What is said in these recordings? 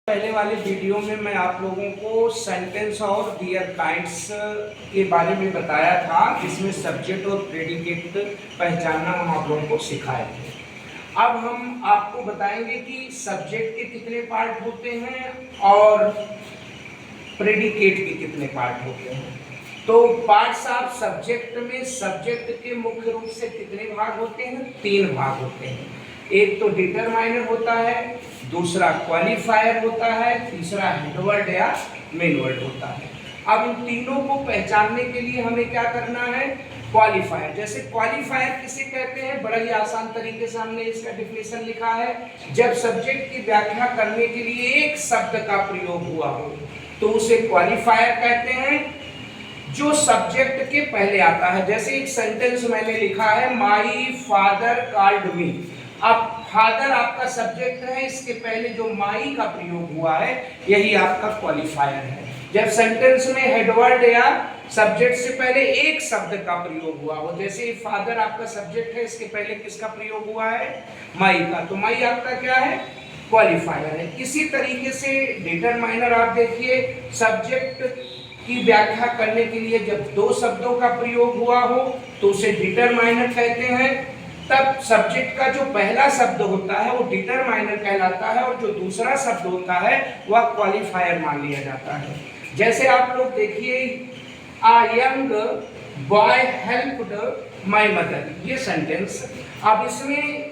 पहले वाले वीडियो में मैं आप लोगों को सेंटेंस और दियर काइंड्स के बारे में बताया था, जिसमें सब्जेक्ट और प्रेडिकेट पहचानना हम आप लोगों को सिखाए थे। अब हम आपको बताएंगे कि सब्जेक्ट के कितने पार्ट होते हैं और प्रेडिकेट के कितने पार्ट होते हैं। तो पार्ट्स ऑफ सब्जेक्ट में सब्जेक्ट के मुख्य रूप से कितने भाग होते हैं? 3 भाग होते हैं। एक तो डिटरमाइनर होता है, दूसरा क्वालिफायर होता है, तीसरा हेडवर्ड या मेन वर्ड होता है। अब इन तीनों को पहचानने के लिए हमें क्या करना है? क्वालिफायर। जैसे क्वालिफायर किसे कहते हैं? बड़ा ही आसान तरीके से हमने इसका डिफिनेशन लिखा है। जब सब्जेक्ट की व्याख्या करने के लिए एक शब्द का प्रयोग हुआ हो तो उसे क्वालिफायर कहते हैं, जो सब्जेक्ट के पहले आता है। जैसे एक सेंटेंस मैंने लिखा है, माई फादर कॉल्ड मी। अब फादर आपका सब्जेक्ट है, इसके पहले जो माई का प्रयोग हुआ है यही आपका क्वालिफायर है। जब सेंटेंस में हेडवर्ड या सब्जेक्ट से पहले एक शब्द का प्रयोग हुआ हो, जैसे फादर आपका सब्जेक्ट है, इसके पहले किसका प्रयोग हुआ है? माई का। तो माई आपका क्या है? क्वालिफायर है। इसी तरीके से डिटरमाइनर आप देखिए, सब्जेक्ट की व्याख्या करने के लिए जब 2 शब्दों का प्रयोग हुआ हो तो उसे डिटरमाइनर कहते हैं। तब सब्जेक्ट का जो पहला शब्द होता है वो डिटरमाइनर कहलाता है और जो दूसरा शब्द होता है वह क्वालिफायर मान लिया जाता है। जैसे आप लोग देखिए, a young boy helped my mother, ये सेंटेंस। अब इसमें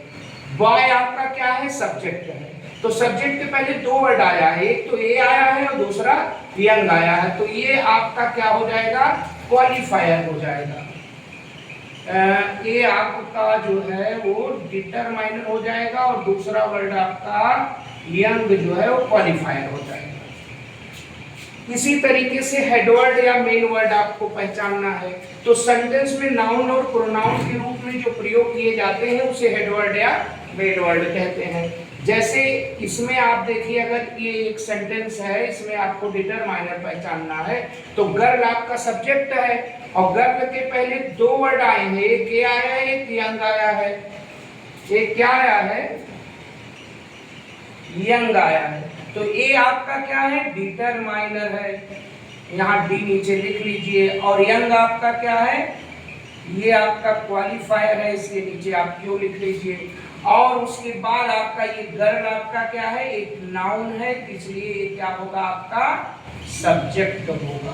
बॉय आपका क्या है? सब्जेक्ट है। तो सब्जेक्ट के पहले 2 वर्ड आया है, एक तो ए आया है और दूसरा यंग आया है। तो ये आपका क्या हो जाएगा? क्वालिफायर हो जाएगा। ये आपका जो है वो डिटरमाइनर हो जाएगा और दूसरा वर्ड आपका यंग जो है वो क्वालिफायर हो जाएगा। इसी तरीके से हेडवर्ड या मेन वर्ड आपको पहचानना है। तो सेंटेंस में नाउन और प्रोनाउन के रूप में जो प्रयोग किए जाते हैं उसे हेडवर्ड या मेन वर्ड कहते हैं। जैसे इसमें आप देखिए, अगर ये एक सेंटेंस है, इसमें आपको डिटरमाइनर पहचानना है। तो गर्ल आपका सब्जेक्ट है और गर्ल के पहले 2 वर्ड आए हैं, एक ए आया है, एक यंग आया है। एक क्या आया है? यंग आया है। तो ए आपका क्या है? डिटरमाइनर है, यहाँ डी नीचे लिख लीजिए। और यंग आपका क्या है? ये आपका क्वालिफायर है, इसके नीचे आप क्यों लिख लीजिए। और उसके बाद आपका ये गर्ल आपका क्या है? एक नाउन है, इसलिए ये क्या होगा? आपका सब्जेक्ट होगा।